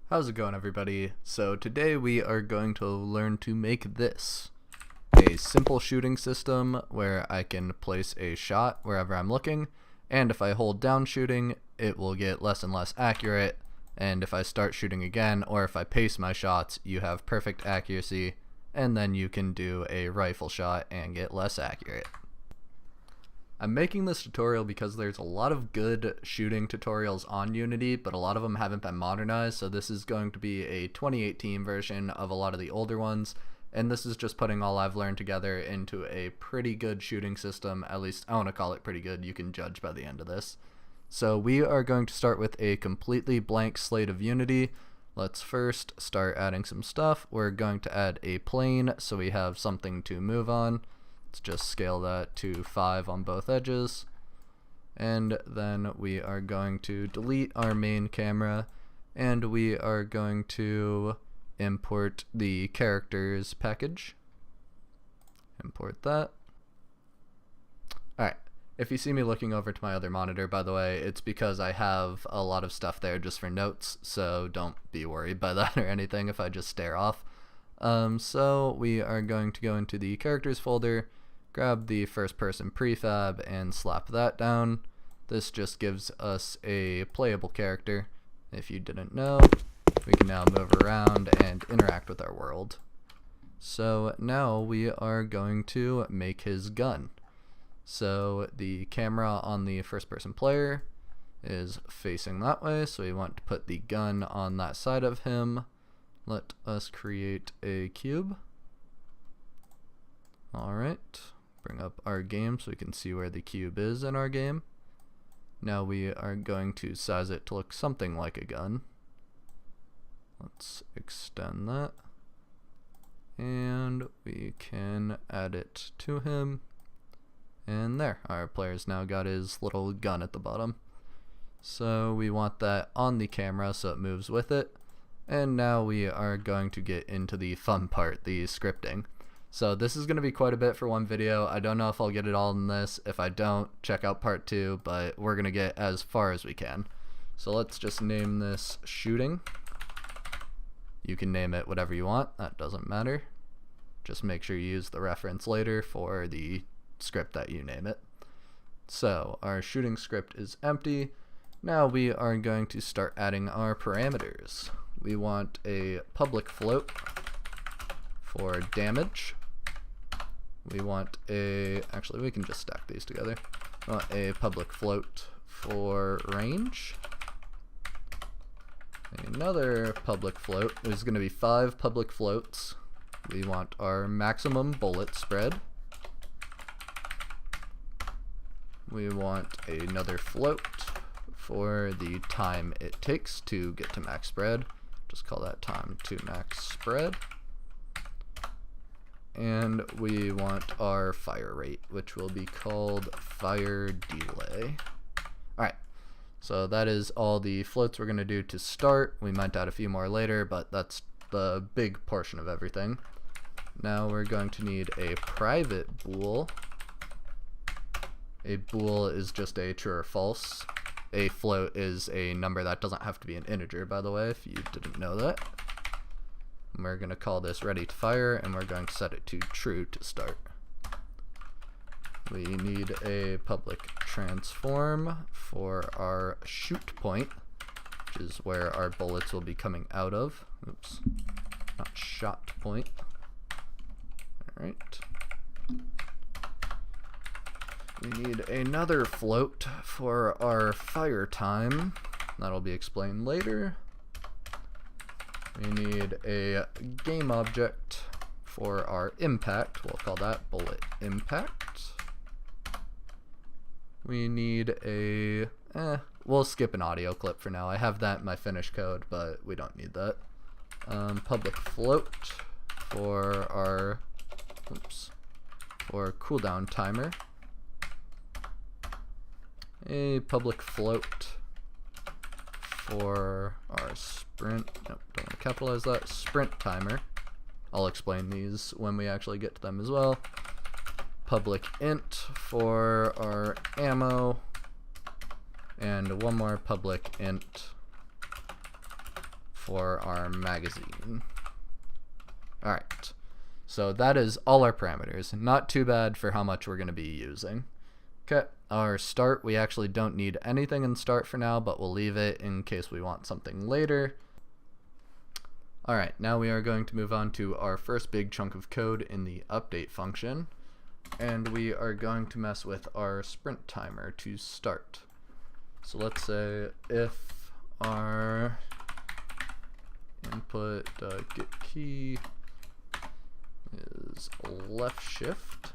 How's it going, everybody? So today we are going to learn to make this. A simple shooting system where I can place a shot wherever I'm looking, and if I hold down shooting, it will get less and less accurate, and if I start shooting again, or if I pace my shots, you have perfect accuracy, and then you can do a rifle shot and get less accurate. I'm making this tutorial because there's a lot of good shooting tutorials on Unity, but a lot of them haven't been modernized, so this is going to be a 2018 version of a lot of the older ones, and this is just putting all I've learned together into a pretty good shooting system. At least I want to call it pretty good. You can judge by the end of this. So we are going to start with a completely blank slate of Unity. Let's first start adding some stuff. We're going to add a plane so we have something to move on. Let's just scale that to 5 on both edges, and then we are going to delete our main camera, and we are going to import the characters package. Import that. Alright, if you see me looking over to my other monitor, by the way, it's because I have a lot of stuff there just for notes, so don't be worried by that or anything if I just stare off. So we are going to go into the characters folder, grab the first person prefab and slap that down. This just gives us a playable character. If you didn't know, we can now move around and interact with our world. So now we are going to make his gun. So the camera on the first person player is facing that way, so we want to put the gun on that side of him. Let us create a cube. Alright. Bring up our game so we can see where the cube is in our game. Now we are going to size it to look something like a gun. Let's extend that. And we can add it to him. And there, our player's now got his little gun at the bottom. So we want that on the camera so it moves with it. And now we are going to get into the fun part, the scripting. So this is going to be quite a bit for one video. I don't know if I'll get it all in this. If I don't, check out part 2, but we're going to get as far as we can. So let's just name this shooting. You can name it whatever you want. That doesn't matter. Just make sure you use the reference later for the script that you name it. So our shooting script is empty. Now we are going to start adding our parameters. We want a public float for damage. We want actually we can just stack these together. We want a public float for range. Another public float. There's going to be 5 public floats. We want our maximum bullet spread. We want another float for the time it takes to get to max spread. Just call that time to max spread. And we want our fire rate, which will be called fire delay. Alright, so that is all the floats we're going to do to start. We might add a few more later, but that's the big portion of everything. Now we're going to need a private bool. A bool is just a true or false. A float is a number that doesn't have to be an integer, by the way, if you didn't know that. We're going to call this ready to fire, and we're going to set it to true to start. We need a public transform for our shoot point, which is where our bullets will be coming out of. Oops, not shot point. Alright. We need another float for our fire time. That'll be explained later. We need a game object for our impact. We'll call that bullet impact. We need a, we'll skip an audio clip for now. I have that in my finished code, but we don't need that. Public float for our, for cooldown timer. A public float for our sprint, nope, don't want to capitalize that, sprint timer. I'll explain these when we actually get to them as well. Public int for our ammo, and one more public int for our magazine. Alright, so that is all our parameters. Not too bad for how much we're going to be using. Okay, our start, we actually don't need anything in start for now, but we'll leave it in case we want something later. Alright, now we are going to move on to our first big chunk of code in the update function, and we are going to mess with our sprint timer to start. So let's say if our input get key is left shift,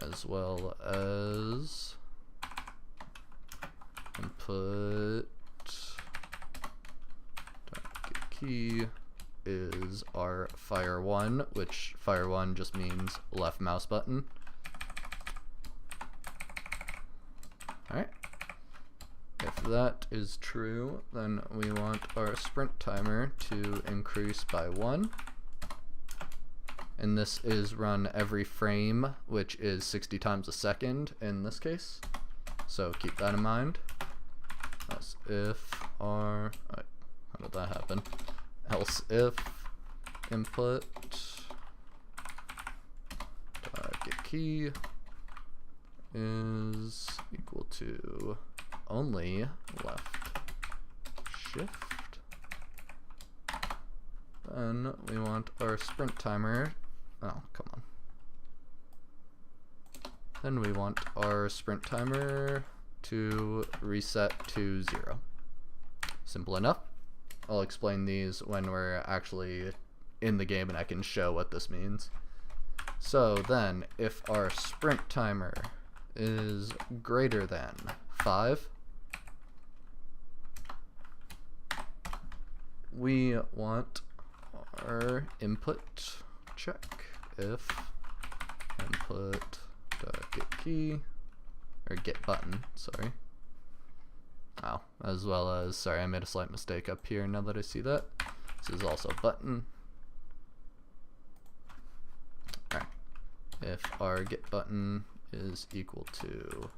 as well as input get key is our fire 1, which fire 1 just means left mouse button. Alright. If that is true, then we want our sprint timer to increase by 1. And this is run every frame, which is 60 times a second in this case. So keep that in mind. Else if our, how did that happen? Else if input get key is equal to only left shift, then we want our sprint timer, oh come on, then we want our sprint timer to reset to 0. Simple enough. I'll explain these when we're actually in the game and I can show what this means. So then, if our sprint timer is greater than 5, we want our input check if input get key, or get button, sorry. Oh, as well as, sorry, I made a slight mistake up here now that I see that. This is also button. Alright. If our get button is equal to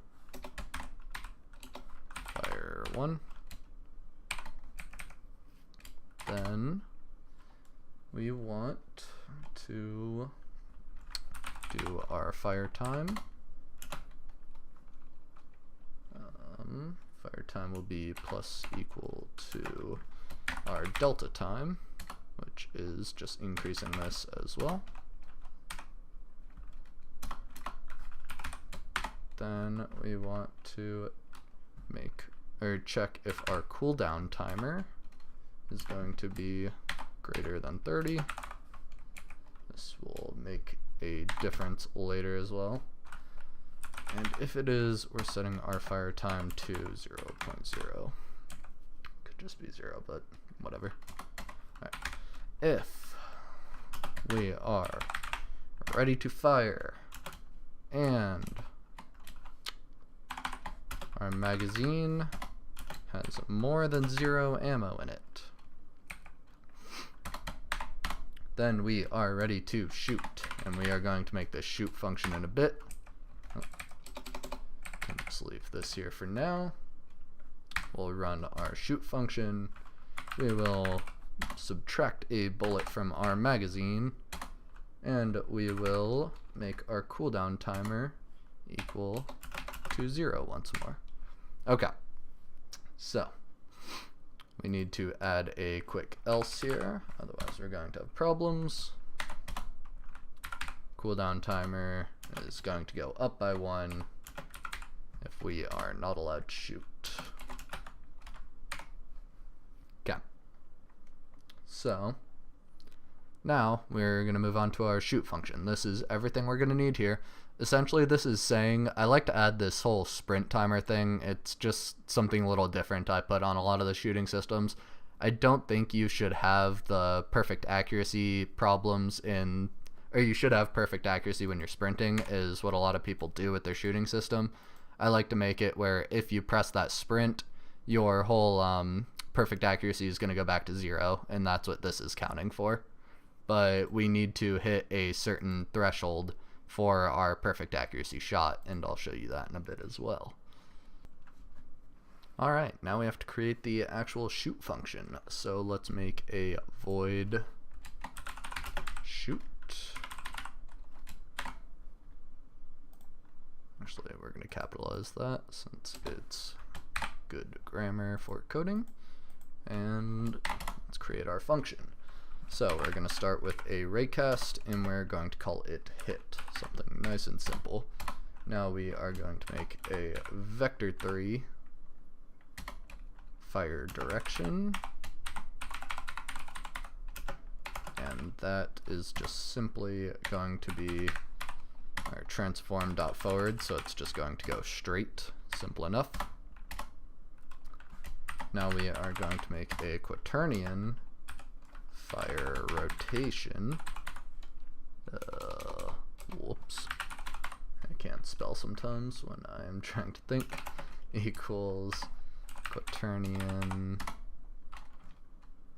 fire 1, then we want to do our fire time. Fire time will be plus equal to our delta time, which is just increasing this as well. Then we want to make or check if our cooldown timer is going to be greater than 30. This will make a difference later as well. And if it is, we're setting our fire time to 0.0. Could just be 0, but whatever. Alright. If we are ready to fire and our magazine has more than 0 ammo in it, then we are ready to shoot. And we are going to make the shoot function in a bit. Let's leave this here for now. We'll run our shoot function. We will subtract a bullet from our magazine, and we will make our cooldown timer equal to 0 once more. Okay, so we need to add a quick else here, otherwise we're going to have problems. Cooldown timer is going to go up by 1 if we are not allowed to shoot. Okay. So now we're going to move on to our shoot function. This is everything we're going to need here. Essentially, this is saying, I like to add this whole sprint timer thing. It's just something a little different I put on a lot of the shooting systems. I don't think you should have the perfect accuracy problems in, or you should have perfect accuracy when you're sprinting, is what a lot of people do with their shooting system. I like to make it where if you press that sprint, your whole perfect accuracy is going to go back to 0, and that's what this is counting for. But we need to hit a certain threshold for our perfect accuracy shot, and I'll show you that in a bit as well. Alright, now we have to create the actual shoot function. So let's make a void shoot. Actually, we're going to capitalize that since it's good grammar for coding. And let's create our function. So we're going to start with a raycast, and we're going to call it hit, something nice and simple. Now we are going to make a vector3 fire direction, and that is just simply going to be our transform.forward, so it's just going to go straight. Simple enough. Now we are going to make a quaternion fire rotation. Whoops. I can't spell sometimes when I'm trying to think. Equals quaternion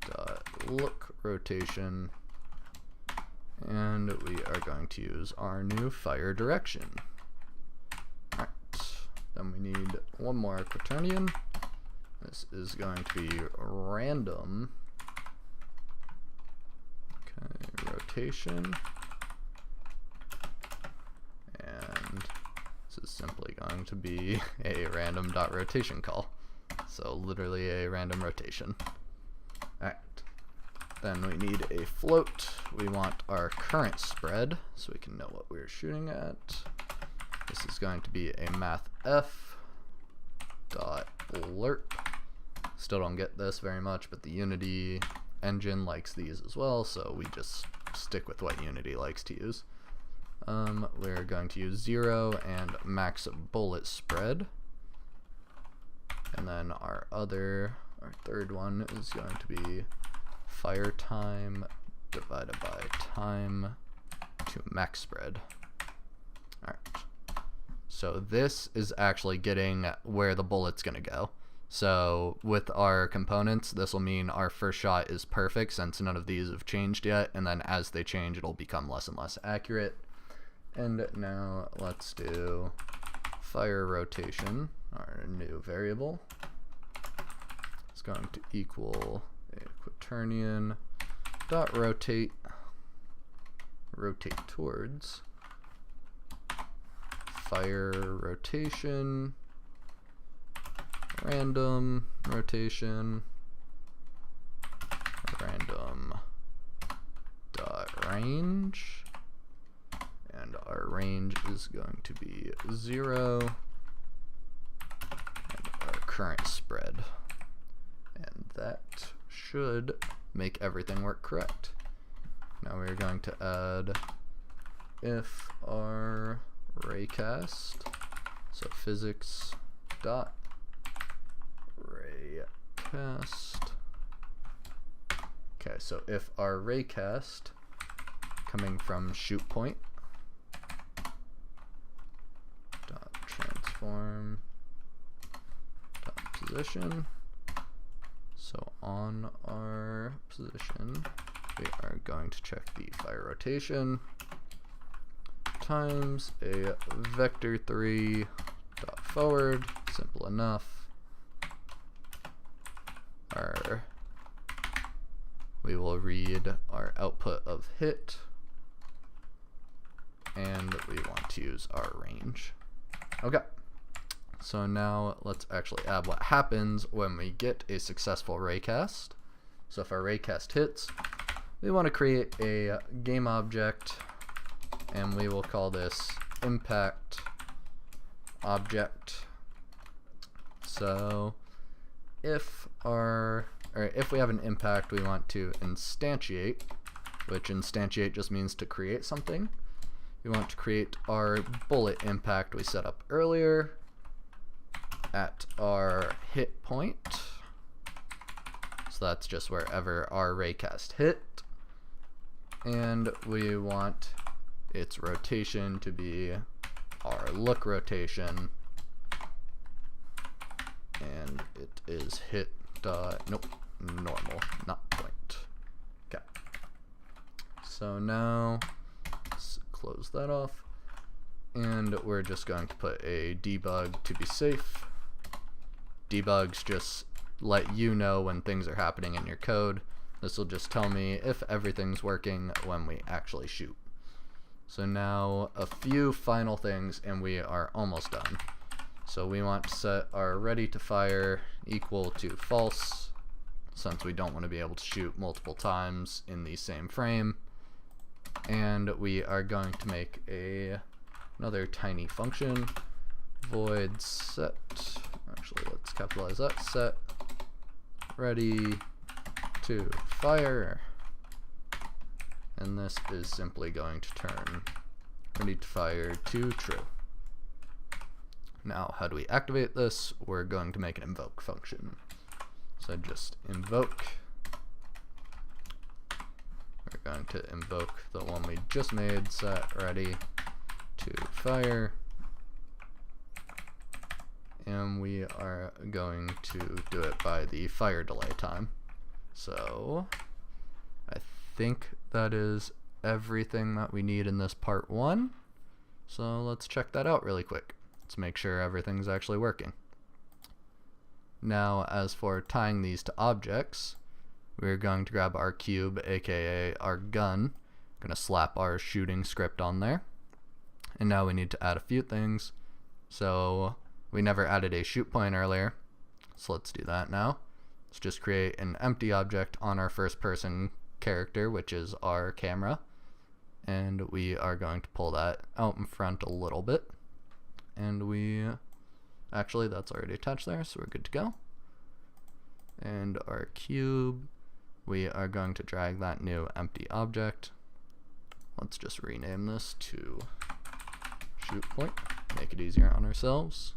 dot look rotation, and we are going to use our new fire direction. Alright, then we need one more quaternion. This is going to be random rotation, and this is simply going to be a random dot rotation call. So literally a random rotation. Alright. Then we need a float. We want our current spread so we can know what we're shooting at. This is going to be a mathf dot lerp. Still don't get this very much, but the Unity engine likes these as well, so we just stick with what Unity likes to use. We're going to use 0 and max bullet spread. And then our third one is going to be fire time divided by time to max spread. Alright. So this is actually getting where the bullet's going to go. So with our components, this will mean our first shot is perfect since none of these have changed yet, and then as they change, it'll become less and less accurate. And now let's do fire rotation, our new variable. It's going to equal a quaternion dot rotate towards fire rotation random rotation random dot range, and our range is going to be 0 and our current spread, and that should make everything work correct. Now we're going to add if our raycast, so physics dot raycast. Okay, so if our raycast coming from shoot point dot transform dot position, so on our position we are going to check the fire rotation times a vector3 dot forward. Simple enough. We will read our output of hit, and we want to use our range. Okay, so now let's actually add what happens when we get a successful raycast. So if our raycast hits, we want to create a game object, and we will call this impact object. So if we have an impact we want to instantiate, which instantiate just means to create something, we want to create our bullet impact we set up earlier at our hit point. So that's just wherever our raycast hit, and we want its rotation to be our look rotation, and it is hit nope, normal, not point. Okay, so now let's close that off, and we're just going to put a debug to be safe, debugs just let you know when things are happening in your code. This will just tell me if everything's working when we actually shoot. So now a few final things and we are almost done. So we want to set our ready to fire equal to false, since we don't want to be able to shoot multiple times in the same frame. And we are going to make another tiny function, void set, actually let's capitalize that, set ready to fire, and this is simply going to turn ready to fire to true. Now how do we activate this? We're going to make an invoke function. So just invoke, we're going to invoke the one we just made, set ready to fire, and we are going to do it by the fire delay time. So I think that is everything that we need in this part 1. So let's check that out really quick. Let's make sure everything's actually working. Now as for tying these to objects, we're going to grab our cube, aka our gun, gonna slap our shooting script on there, and now we need to add a few things. So we never added a shoot point earlier, so let's do that now. Let's just create an empty object on our first person character, which is our camera, and we are going to pull that out in front a little bit, and we actually, that's already attached there, so we're good to go. And our cube, we are going to drag that new empty object. Let's just rename this to shoot point, make it easier on ourselves.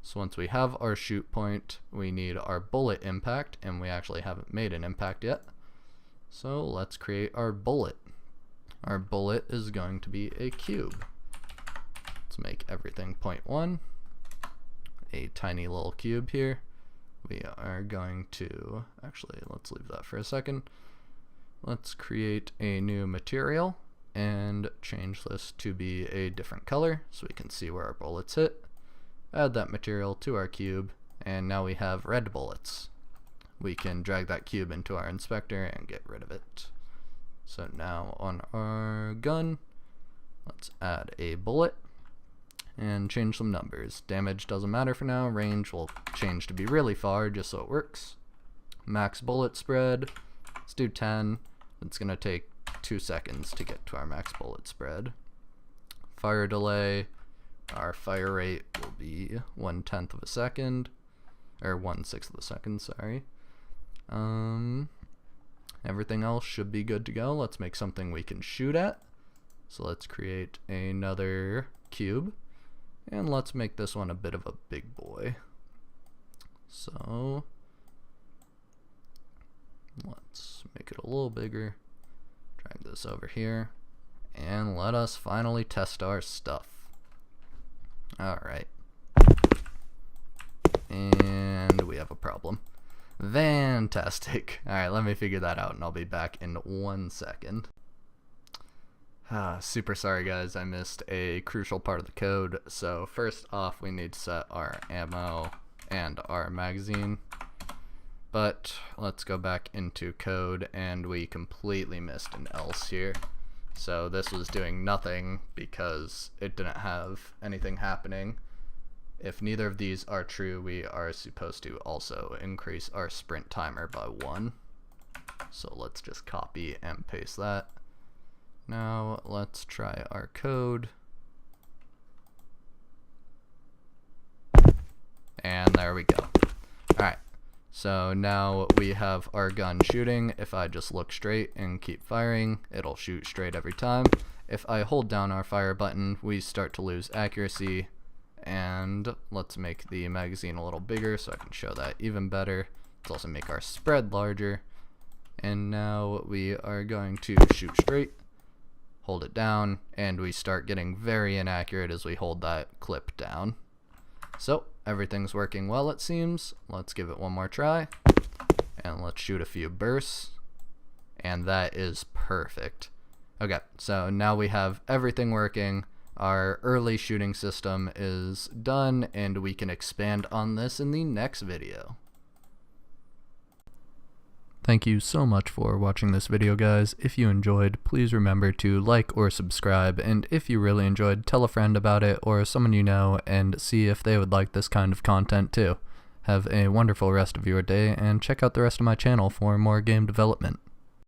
So once we have our shoot point, we need our bullet impact, and we actually haven't made an impact yet. So let's create our bullet. Our bullet is going to be a cube. Let's make everything 0.1, a tiny little cube here. We are going to, actually let's leave that for a second. Let's create a new material and change this to be a different color so we can see where our bullets hit. Add that material to our cube, and now we have red bullets. We can drag that cube into our inspector and get rid of it. So now on our gun, let's add a bullet and change some numbers. Damage doesn't matter for now. Range will change to be really far just so it works. Max bullet spread, let's do 10. It's gonna take 2 seconds to get to our max bullet spread. Fire delay, our fire rate will be 1/10 of a second, or 1/6 of a second, sorry. Everything else should be good to go. Let's make something we can shoot at. So let's create another cube, and let's make this one a bit of a big boy. So let's make it a little bigger, drag this over here, and let us finally test our stuff. Alright, and we have a problem. Fantastic. Alright, let me figure that out and I'll be back in 1 second. Super sorry guys, I missed a crucial part of the code. So first off, we need to set our ammo and our magazine. But let's go back into code, and we completely missed an else here. So this was doing nothing because it didn't have anything happening. If neither of these are true, we are supposed to also increase our sprint timer by 1. So let's just copy and paste that. Now let's try our code. And there we go. Alright, so now we have our gun shooting. If I just look straight and keep firing, it'll shoot straight every time. If I hold down our fire button, we start to lose accuracy. And let's make the magazine a little bigger so I can show that even better. Let's also make our spread larger. And now we are going to shoot straight, hold it down, and we start getting very inaccurate as we hold that clip down. So everything's working well, it seems. Let's give it one more try, and let's shoot a few bursts, and that is perfect. Okay, so now we have everything working. Our early shooting system is done, and we can expand on this in the next video. Thank you so much for watching this video, guys. If you enjoyed, please remember to like or subscribe, and if you really enjoyed, tell a friend about it or someone you know and see if they would like this kind of content too. Have a wonderful rest of your day, and check out the rest of my channel for more game development.